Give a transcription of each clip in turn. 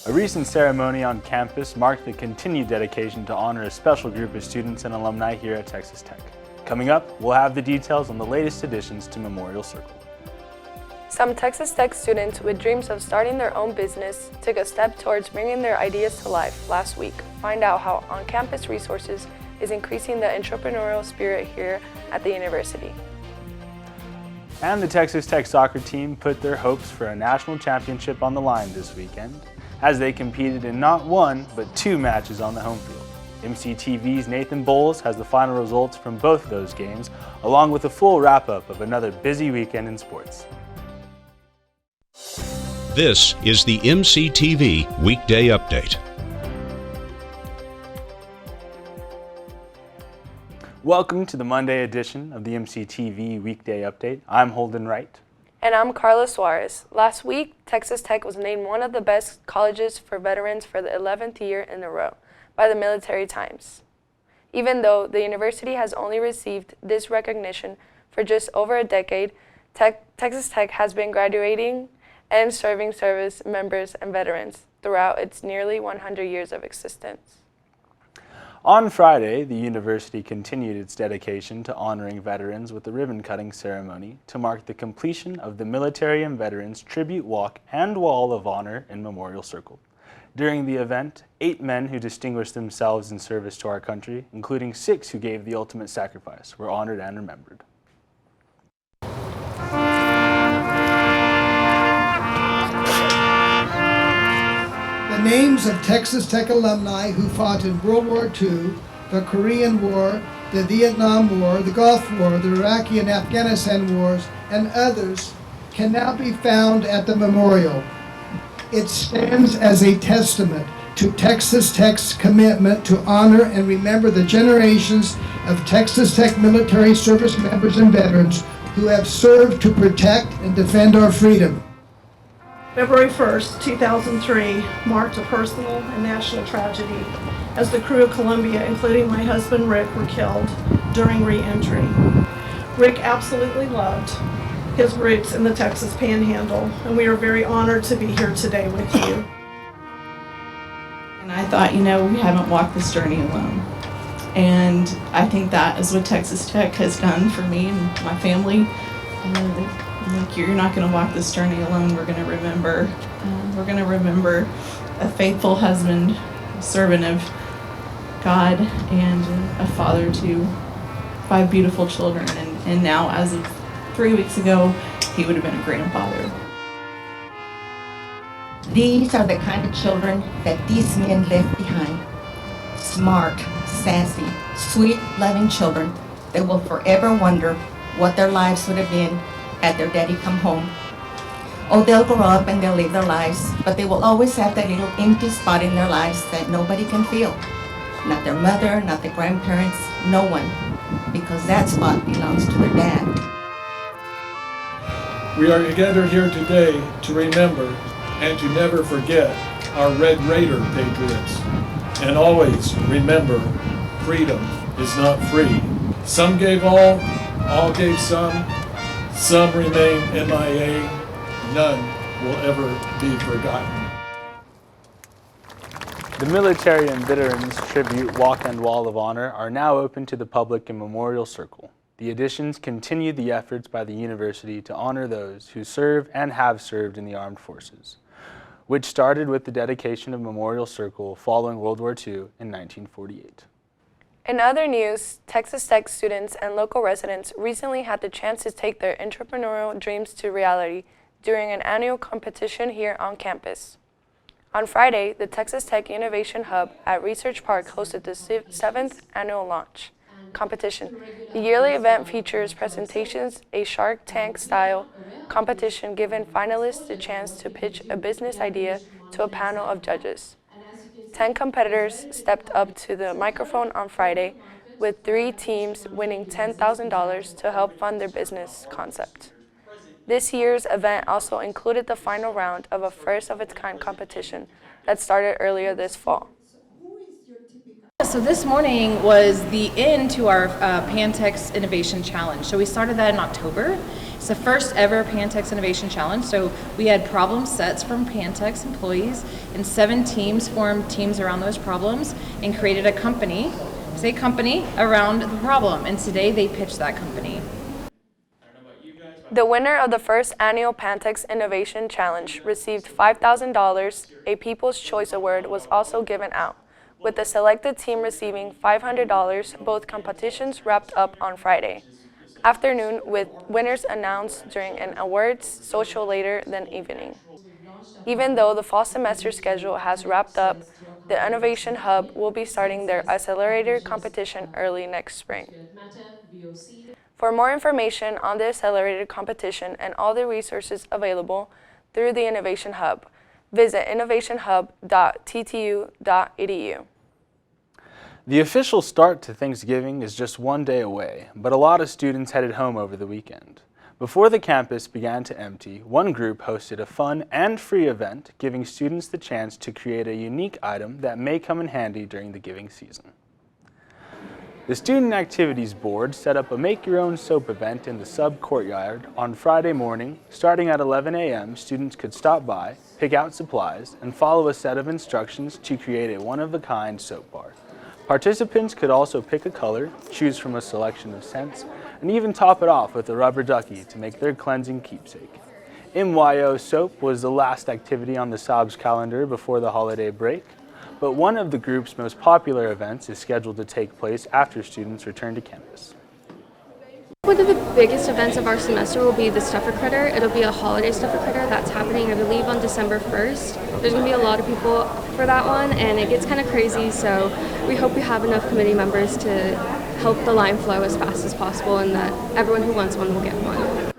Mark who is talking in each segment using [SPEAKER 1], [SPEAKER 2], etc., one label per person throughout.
[SPEAKER 1] A recent ceremony on campus marked the continued dedication to honor a special group of students and alumni here at Texas Tech. Coming up, we'll have the details on the latest additions to Memorial Circle.
[SPEAKER 2] Some Texas Tech students with dreams of starting their own business took a step towards bringing their ideas to life last week. Find out how on-campus resources is increasing the entrepreneurial spirit here at the university.
[SPEAKER 1] And the Texas Tech soccer team put their hopes for a national championship on the line this weekend, as they competed in not one, but two matches on the home field. MCTV's Nathan Boles has the final results from both of those games, along with a full wrap-up of another busy weekend in sports.
[SPEAKER 3] This is the MCTV Weekday Update.
[SPEAKER 1] Welcome to the Monday edition of the MCTV Weekday Update. I'm Holden Wright.
[SPEAKER 2] And I'm Karla Suarez. Last week, Texas Tech was named one of the best colleges for veterans for the 11th year in a row by the Military Times. Even though the university has only received this recognition for just over a decade, Texas Tech has been graduating and serving service members and veterans throughout its nearly 100 years of existence.
[SPEAKER 1] On Friday, the university continued its dedication to honoring veterans with a ribbon-cutting ceremony to mark the completion of the Military and Veterans Tribute Walk and Wall of Honor in Memorial Circle. During the event, 8 men who distinguished themselves in service to our country, including 6 who gave the ultimate sacrifice, were honored and remembered.
[SPEAKER 4] The names of Texas Tech alumni who fought in World War II, the Korean War, the Vietnam War, the Gulf War, the Iraqi and Afghanistan wars, and others can now be found at the memorial. It stands as a testament to Texas Tech's commitment to honor and remember the generations of Texas Tech military service members and veterans who have served to protect and defend our freedom.
[SPEAKER 5] February 1st, 2003 marked a personal and national tragedy as the crew of Columbia, including my husband Rick, were killed during re-entry. Rick absolutely loved his roots in the Texas Panhandle, and we are very honored to be here today with you.
[SPEAKER 6] And I thought, we haven't walked this journey alone. And I think that is what Texas Tech has done for me and my family. You're not going to walk this journey alone. We're going to remember. A faithful husband, a servant of God, and a father to 5 beautiful children. And now, as of 3 weeks ago, he would have been a grandfather.
[SPEAKER 7] These are the kind of children that these men left behind. Smart, sassy, sweet, loving children that will forever wonder what their lives would have been had their daddy come home. Oh, they'll grow up and they'll live their lives, but they will always have that little empty spot in their lives that nobody can fill. Not their mother, not their grandparents, no one, because that spot belongs to their dad.
[SPEAKER 8] We are gathered here today to remember and to never forget our Red Raider patriots. And always remember, freedom is not free. Some gave all gave some remain MIA, none will ever be forgotten.
[SPEAKER 1] The Military and Veterans Tribute Walk and Wall of Honor are now open to the public in Memorial Circle. The additions continue the efforts by the university to honor those who serve and have served in the armed forces, which started with the dedication of Memorial Circle following World War II in 1948.
[SPEAKER 2] In other news, Texas Tech students and local residents recently had the chance to take their entrepreneurial dreams to reality during an annual competition here on campus. On Friday, the Texas Tech Innovation Hub at Research Park hosted the 7th annual launch competition. The yearly event features presentations, a Shark Tank-style competition giving finalists the chance to pitch a business idea to a panel of judges. 10 competitors stepped up to the microphone on Friday, with 3 teams winning $10,000 to help fund their business concept. This year's event also included the final round of a first-of-its-kind competition that started earlier this fall.
[SPEAKER 9] So this morning was the end to our Pantex Innovation Challenge. So we started that in October. It's the first ever Pantex Innovation Challenge. So we had problem sets from Pantex employees, and 7 teams formed teams around those problems and created a company, around the problem. And today they pitched that company.
[SPEAKER 2] The winner of the first annual Pantex Innovation Challenge received $5,000. A People's Choice Award was also given out, with the selected team receiving $500. Both competitions wrapped up on Friday afternoon, with winners announced during an awards social later that evening. Even though the fall semester schedule has wrapped up, the Innovation Hub will be starting their accelerator competition early next spring. For more information on the accelerated competition and all the resources available through the Innovation Hub, visit innovationhub.ttu.edu.
[SPEAKER 1] The official start to Thanksgiving is just one day away, but a lot of students headed home over the weekend. Before the campus began to empty, one group hosted a fun and free event giving students the chance to create a unique item that may come in handy during the giving season. The Student Activities Board set up a make-your-own soap event in the sub-courtyard on Friday morning. Starting at 11 a.m., students could stop by, pick out supplies, and follow a set of instructions to create a one-of-a-kind soap bar. Participants could also pick a color, choose from a selection of scents, and even top it off with a rubber ducky to make their cleansing keepsake. MYO soap was the last activity on the SOB's calendar before the holiday break, but one of the group's most popular events is scheduled to take place after students return to campus.
[SPEAKER 10] One of the biggest events of our semester will be the Stuffer Critter. It'll be a holiday Stuffer Critter that's happening, I believe, on December 1st. There's going to be a lot of people for that one, and it gets kind of crazy, so we hope we have enough committee members to help the line flow as fast as possible and that everyone who wants one will get one.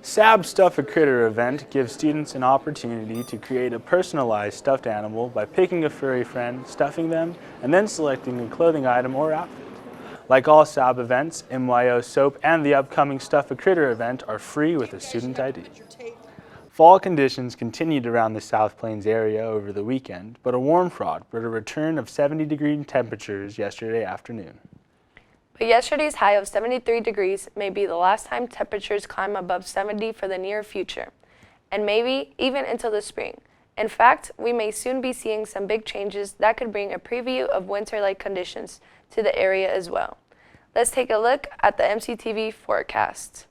[SPEAKER 1] SAB's Stuff a Critter event gives students an opportunity to create a personalized stuffed animal by picking a furry friend, stuffing them, and then selecting a clothing item or outfit. Like all SAB events, MYO soap and the upcoming Stuff a Critter event are free with a student ID. Fall conditions continued around the South Plains area over the weekend, but a warm front brought a return of 70-degree temperatures yesterday afternoon.
[SPEAKER 2] But yesterday's high of 73 degrees may be the last time temperatures climb above 70 for the near future, and maybe even into the spring. In fact, we may soon be seeing some big changes that could bring a preview of winter-like conditions to the area as well. Let's take a look at the MCTV forecast.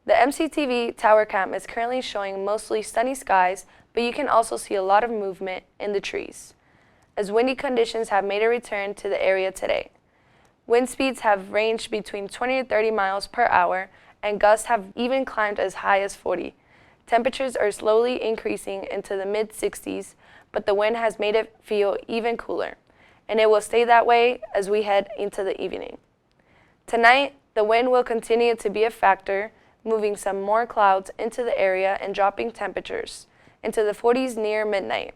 [SPEAKER 2] The MCTV tower cam is currently showing mostly sunny skies, but you can also see a lot of movement in the trees, as windy conditions have made a return to the area today. Wind speeds have ranged between 20 to 30 miles per hour, and gusts have even climbed as high as 40. Temperatures are slowly increasing into the mid-60s, but the wind has made it feel even cooler, and it will stay that way as we head into the evening. Tonight, the wind will continue to be a factor, moving some more clouds into the area and dropping temperatures into the 40s near midnight.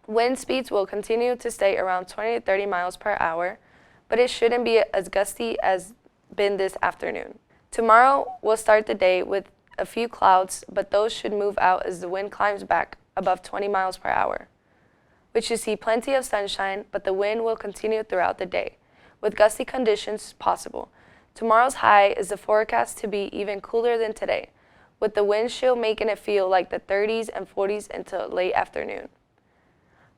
[SPEAKER 2] Wind speeds will continue to stay around 20 to 30 miles per hour, but it shouldn't be as gusty as been this afternoon. Tomorrow, we'll start the day with a few clouds, but those should move out as the wind climbs back above 20 miles per hour. We should see plenty of sunshine, but the wind will continue throughout the day, with gusty conditions possible. Tomorrow's high is the forecast to be even cooler than today, with the wind chill making it feel like the 30s and 40s until late afternoon.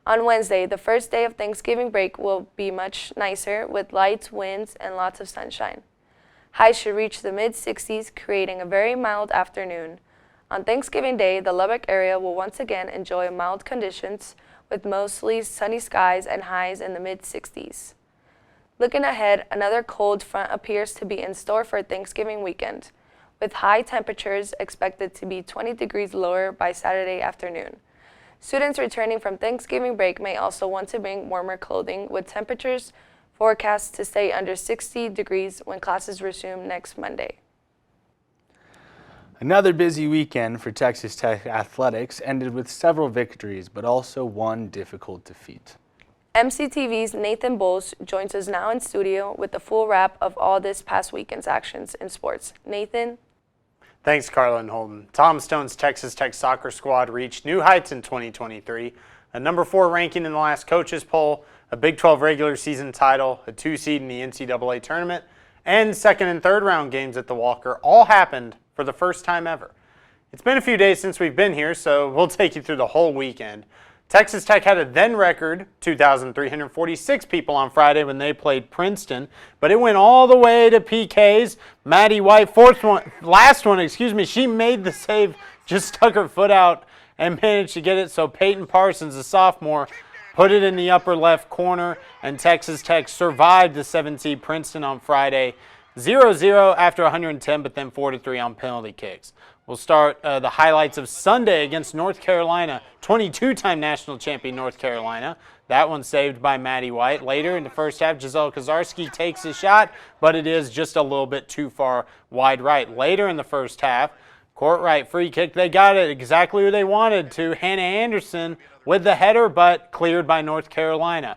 [SPEAKER 2] On Wednesday, the first day of Thanksgiving break, will be much nicer with light winds and lots of sunshine. Highs should reach the mid-60s, creating a very mild afternoon. On Thanksgiving Day, the Lubbock area will once again enjoy mild conditions with mostly sunny skies and highs in the mid-60s. Looking ahead, another cold front appears to be in store for Thanksgiving weekend, with high temperatures expected to be 20 degrees lower by Saturday afternoon. Students returning from Thanksgiving break may also want to bring warmer clothing, with temperatures forecast to stay under 60 degrees when classes resume next Monday.
[SPEAKER 1] Another busy weekend for Texas Tech athletics ended with several victories, but also one difficult defeat.
[SPEAKER 2] MCTV's Nathan Boles joins us now in studio with the full wrap of all this past weekend's actions in sports. Nathan?
[SPEAKER 11] Thanks, Karla and Holden. Tom Stone's Texas Tech soccer squad reached new heights in 2023, a number 4 ranking in the last coaches poll, a Big 12 regular season title, a 2 seed in the NCAA tournament, and second and third round games at the Walker all happened for the first time ever. It's been a few days since we've been here, so we'll take you through the whole weekend. Texas Tech had a then record 2,346 people on Friday when they played Princeton, but it went all the way to PKs. Maddie White, last one, she made the save, just stuck her foot out and managed to get it. So Peyton Parsons, a sophomore, put it in the upper left corner, and Texas Tech survived the 7-seed Princeton on Friday, 0-0 after 110, but then 4-3 on penalty kicks. We'll start the highlights of Sunday against North Carolina, 22-time national champion North Carolina. That one saved by Maddie White. Later in the first half, Giselle Kozarski takes a shot, but it is just a little bit too far wide right. Later in the first half, court right free kick. They got it exactly who they wanted to. Hannah Anderson with the header, but cleared by North Carolina.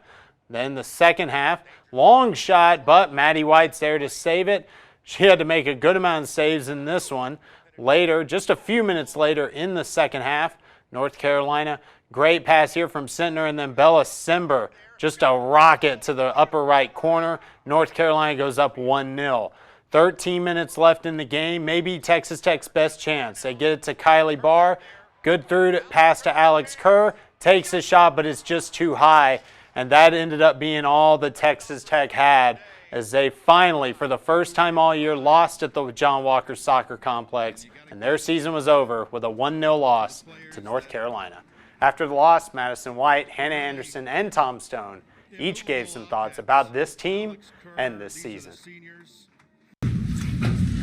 [SPEAKER 11] Then the second half, long shot, but Maddie White's there to save it. She had to make a good amount of saves in this one. Later, just a few minutes later in the second half, North Carolina, great pass here from Sentner, and then Bella Simber, just a rocket to the upper right corner. North Carolina goes up 1-0. 13 minutes left in the game, maybe Texas Tech's best chance. They get it to Kylie Barr, good through pass to Alex Kerr, takes a shot, but it's just too high, and that ended up being all that Texas Tech had as they finally, for the first time all year, lost at the John Walker Soccer Complex, and their season was over with a 1-0 loss to North Carolina. After the loss, Madison White, Hannah Anderson, and Tom Stone each gave some thoughts about this team and this season.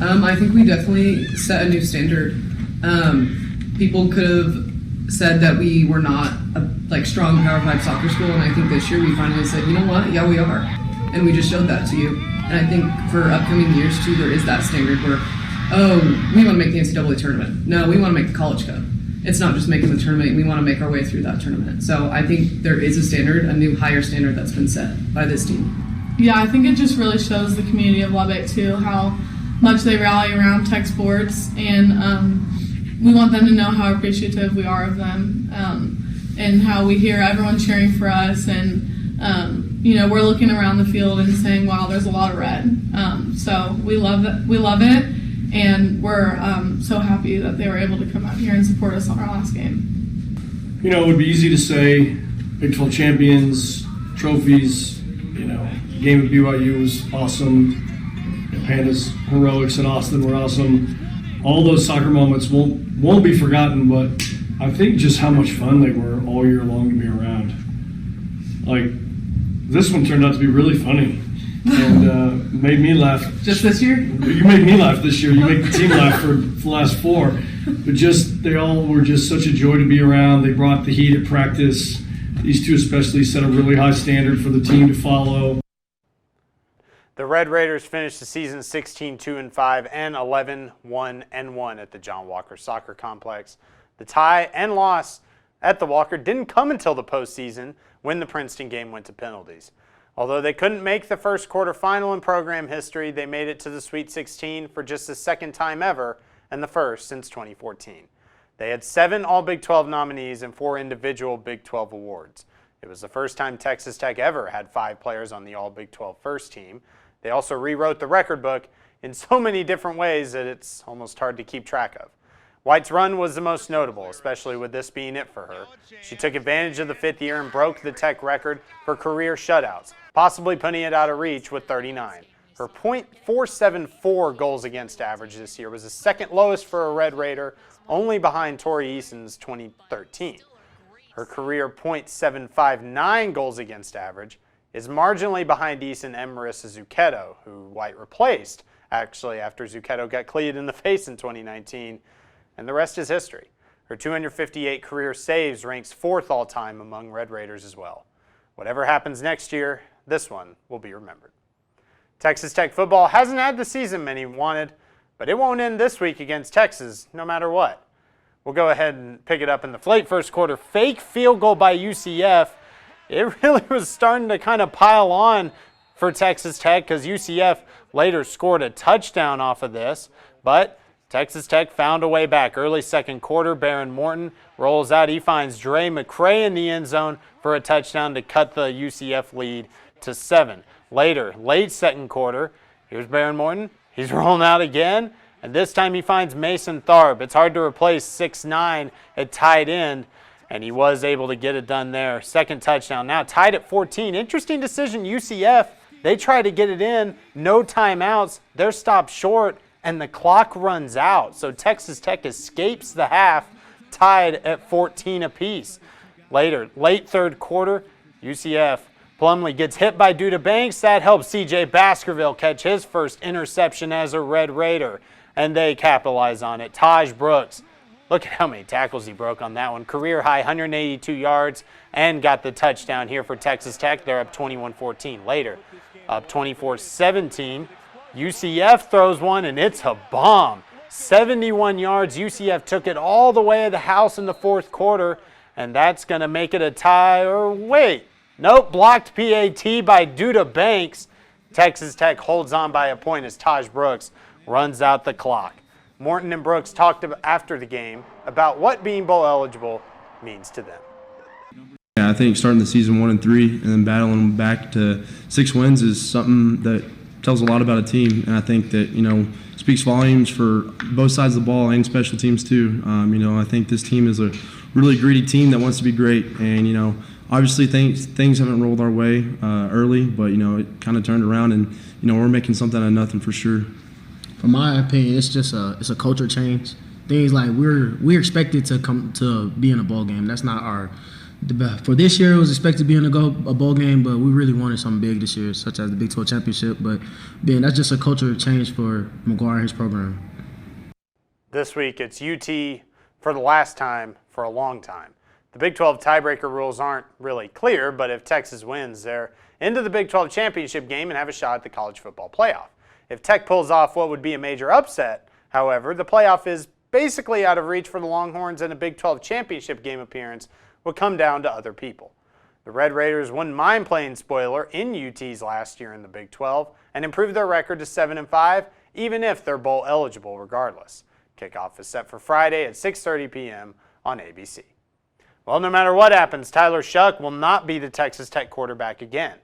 [SPEAKER 12] I think we definitely set a new standard. People could have said that we were not a strong Power 5 soccer school, and I think this year we finally said, you know what, yeah, we are. And we just showed that to you. And I think for upcoming years, too, there is that standard where, we want to make the NCAA tournament. No, we want to make the College Cup. It's not just making the tournament. We want to make our way through that tournament. So I think there is a standard, a new higher standard that's been set by this team.
[SPEAKER 13] Yeah, I think it just really shows the community of Lubbock, too, how much they rally around Tech sports, and we want them to know how appreciative we are of them, and how we hear everyone cheering for us, and we're looking around the field and saying, wow, there's a lot of red. So we love it, and we're so happy that they were able to come out here and support us on our last game.
[SPEAKER 8] It would be easy to say Big 12 champions, trophies, game at BYU was awesome. Panda's heroics in Austin were awesome. All those soccer moments won't be forgotten, but I think just how much fun they were all year long to be around. This one turned out to be really funny and made me laugh.
[SPEAKER 12] Just this year?
[SPEAKER 8] You made me laugh this year. You make the team laugh for the last 4. But they all were just such a joy to be around. They brought the heat at practice. These two especially set a really high standard for the team to follow.
[SPEAKER 11] The Red Raiders finished the season 16-2-5 and 11-1-1 at the John Walker Soccer Complex. The tie and loss at the Walker didn't come until the postseason when the Princeton game went to penalties. Although they couldn't make the first quarterfinal in program history, they made it to the Sweet 16 for just the second time ever and the first since 2014. They had 7 All-Big 12 nominees and 4 individual Big 12 awards. It was the first time Texas Tech ever had 5 players on the All-Big 12 first team. They also rewrote the record book in so many different ways that it's almost hard to keep track of. White's run was the most notable, especially with this being it for her. She took advantage of the 5th year and broke the Tech record for career shutouts, possibly putting it out of reach with 39. Her .474 goals against average this year was the second lowest for a Red Raider, only behind Tori Eason's 2013. Her career .759 goals against average is marginally behind Eason and Marissa Zucchetto, who White replaced, actually, after Zucchetto got cleated in the face in 2019, and the rest is history. Her 258 career saves ranks 4th all-time among Red Raiders as well. Whatever happens next year, this one will be remembered. Texas Tech football hasn't had the season many wanted, but it won't end this week against Texas, no matter what. We'll go ahead and pick it up in the late first quarter. Fake field goal by UCF. It really was starting to kind of pile on for Texas Tech because UCF later scored a touchdown off of this, but Texas Tech found a way back. Early second quarter, Baron Morton rolls out. He finds Dre McCray in the end zone for a touchdown to cut the UCF lead to 7. Later, late second quarter, here's Baron Morton. He's rolling out again, And this time he finds Mason Tharp. It's hard to replace 6'9" at tight end, and he was able to get it done there. Second touchdown. Now tied at 14. Interesting decision, UCF. They try to get it in. No timeouts. They're stopped short, and the clock runs out. So Texas Tech escapes the half, tied at 14 apiece. Later, late third quarter, UCF Plumlee gets hit by Duda Banks. That helps C.J. Baskerville catch his first interception as a Red Raider, and they capitalize on it. Taj Brooks, look at how many tackles he broke on that one. Career high, 182 yards, and got the touchdown here for Texas Tech. They're up 21-14. Later, up 24-17. UCF throws one, and it's a bomb. 71 yards. UCF took it all the way to the house in the fourth quarter, and that's going to make it a tie. Or wait, nope, blocked PAT by Duda Banks. Texas Tech holds on by a point as Taj Brooks runs out the clock. Morton and Brooks talked after the game about what being bowl eligible means to them.
[SPEAKER 14] Yeah, I think starting the season 1-3 and then battling back to 6 wins is something that tells a lot about a team, and I think that, speaks volumes for both sides of the ball and special teams too. I think this team is a really greedy team that wants to be great, and obviously things haven't rolled our way early, but it kind of turned around, and we're making something out of nothing for sure.
[SPEAKER 15] From my opinion, it's just a culture change. Things like we're expected to come to be in a bowl game. That's not our. For this year, it was expected to be in a bowl game, but we really wanted something big this year, such as the Big 12 championship. But that's just a culture change for McGuire and his program.
[SPEAKER 11] This week, it's UT for the last time for a long time. The Big 12 tiebreaker rules aren't really clear, but if Texas wins, they're into the Big 12 championship game and have a shot at the college football playoff. If Tech pulls off what would be a major upset, however, the playoff is basically out of reach for the Longhorns, and a Big 12 championship game appearance would come down to other people. The Red Raiders wouldn't mind playing spoiler in UT's last year in the Big 12 and improve their record to 7-5, even if they're bowl eligible regardless. Kickoff is set for Friday at 6:30 p.m. on ABC. Well, no matter what happens, Tyler Shuck will not be the Texas Tech quarterback again.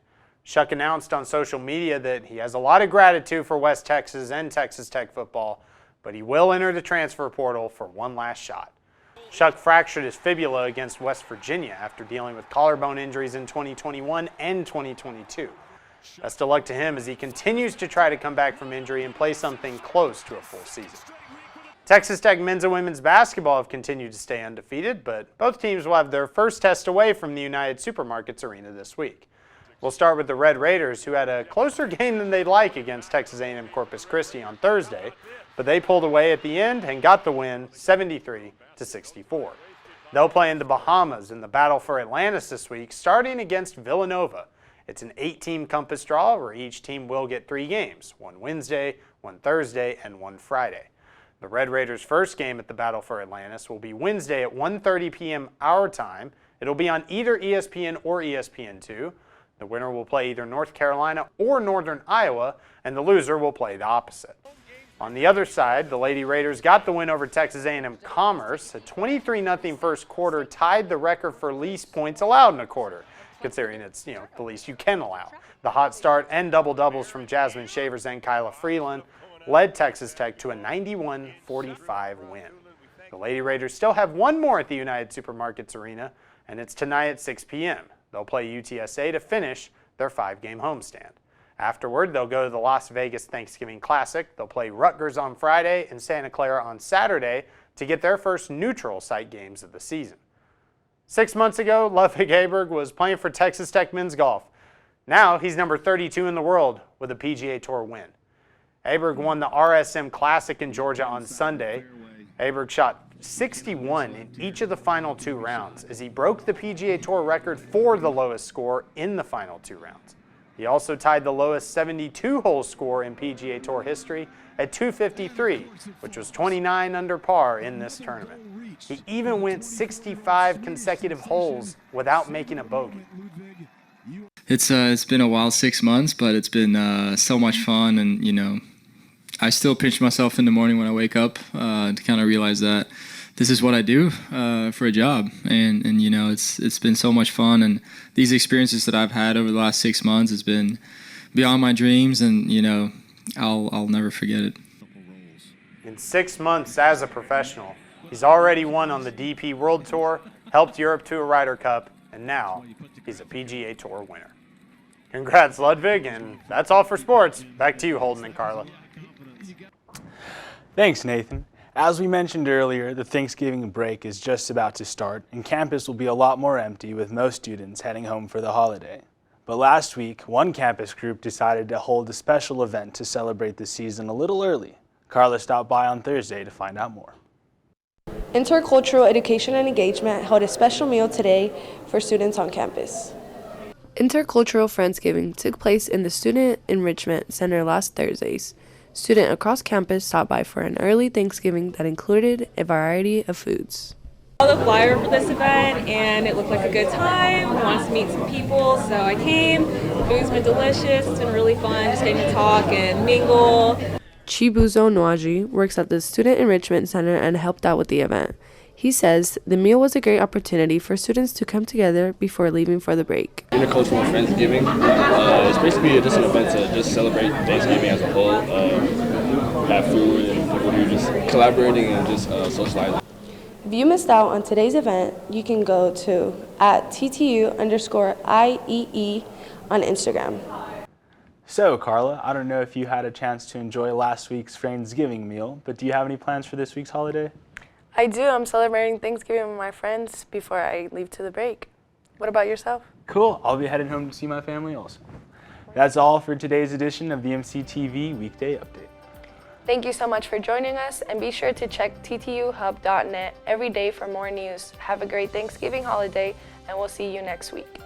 [SPEAKER 11] Shuck announced on social media that he has a lot of gratitude for West Texas and Texas Tech football, but he will enter the transfer portal for one last shot. Shuck fractured his fibula against West Virginia after dealing with collarbone injuries in 2021 and 2022. Best of luck to him as he continues to try to come back from injury and play something close to a full season. Texas Tech men's and women's basketball have continued to stay undefeated, but both teams will have their first test away from the United Supermarkets Arena this week. We'll start with the Red Raiders, who had a closer game than they'd like against Texas A&M Corpus Christi on Thursday, but they pulled away at the end and got the win 73-64. They'll play in the Bahamas in the Battle for Atlantis this week, starting against Villanova. It's an 8-team compass draw where each team will get 3 games, one Wednesday, one Thursday, and one Friday. The Red Raiders' first game at the Battle for Atlantis will be Wednesday at 1:30 p.m. our time. It'll be on either ESPN or ESPN2. The winner will play either North Carolina or Northern Iowa, and the loser will play the opposite. On the other side, the Lady Raiders got the win over Texas A&M Commerce. A 23-0 first quarter tied the record for least points allowed in a quarter, considering it's the least you can allow. The hot start and double-doubles from Jasmine Shavers and Kyla Freeland led Texas Tech to a 91-45 win. The Lady Raiders still have one more at the United Supermarkets Arena, and it's tonight at 6 p.m. They'll play UTSA to finish their 5-game homestand. Afterward, they'll go to the Las Vegas Thanksgiving Classic. They'll play Rutgers on Friday and Santa Clara on Saturday to get their first neutral site games of the season. 6 months ago, Ludwig Aberg was playing for Texas Tech men's golf. Now he's number 32 in the world with a PGA Tour win. Aberg won the RSM Classic in Georgia on Sunday. Aberg shot 61 in each of the final 2 rounds as he broke the PGA Tour record for the lowest score in the final 2 rounds. He also tied the lowest 72-hole score in PGA Tour history at 253, which was 29 under par in this tournament. He even went 65 consecutive holes without making a bogey.
[SPEAKER 16] It's been a wild 6 months, but it's been so much fun, and I still pinch myself in the morning when I wake up to kind of realize that this is what I do for a job, and it's been so much fun, and these experiences that I've had over the last 6 months has been beyond my dreams, and I'll never forget it.
[SPEAKER 11] In 6 months as a professional, he's already won on the DP World Tour, helped Europe to a Ryder Cup, and now he's a PGA Tour winner. Congrats, Ludwig, and that's all for sports. Back to you, Holden and Karla.
[SPEAKER 1] Thanks, Nathan. As we mentioned earlier, the Thanksgiving break is just about to start, and campus will be a lot more empty with most students heading home for the holiday. But last week, one campus group decided to hold a special event to celebrate the season a little early. Karla stopped by on Thursday to find out more.
[SPEAKER 2] Intercultural Education and Engagement held a special meal today for students on campus. Intercultural Friendsgiving took place in the Student Enrichment Center last Thursdays. Students across campus stopped by for an early Thanksgiving that included a variety of foods.
[SPEAKER 17] I saw the flyer for this event and it looked like a good time. I wanted to meet some people, so I came. The food's been delicious. It's been really fun just getting to talk and mingle.
[SPEAKER 2] Chibuzo Nwaji works at the Student Enrichment Center and helped out with the event. He says the meal was a great opportunity for students to come together before leaving for the break.
[SPEAKER 18] Intercultural Friendsgiving is basically just an event to just celebrate Thanksgiving as a whole, have food and people who are just collaborating and just socializing.
[SPEAKER 2] If you missed out on today's event, you can go to @TTU_IEE on Instagram.
[SPEAKER 1] So, Karla, I don't know if you had a chance to enjoy last week's Friendsgiving meal, but do you have any plans for this week's holiday?
[SPEAKER 2] I do. I'm celebrating Thanksgiving with my friends before I leave to the break. What about yourself?
[SPEAKER 1] Cool. I'll be heading home to see my family also. That's all for today's edition of the MCTV Weekday Update.
[SPEAKER 2] Thank you so much for joining us, and be sure to check ttuhub.net every day for more news. Have a great Thanksgiving holiday, and we'll see you next week.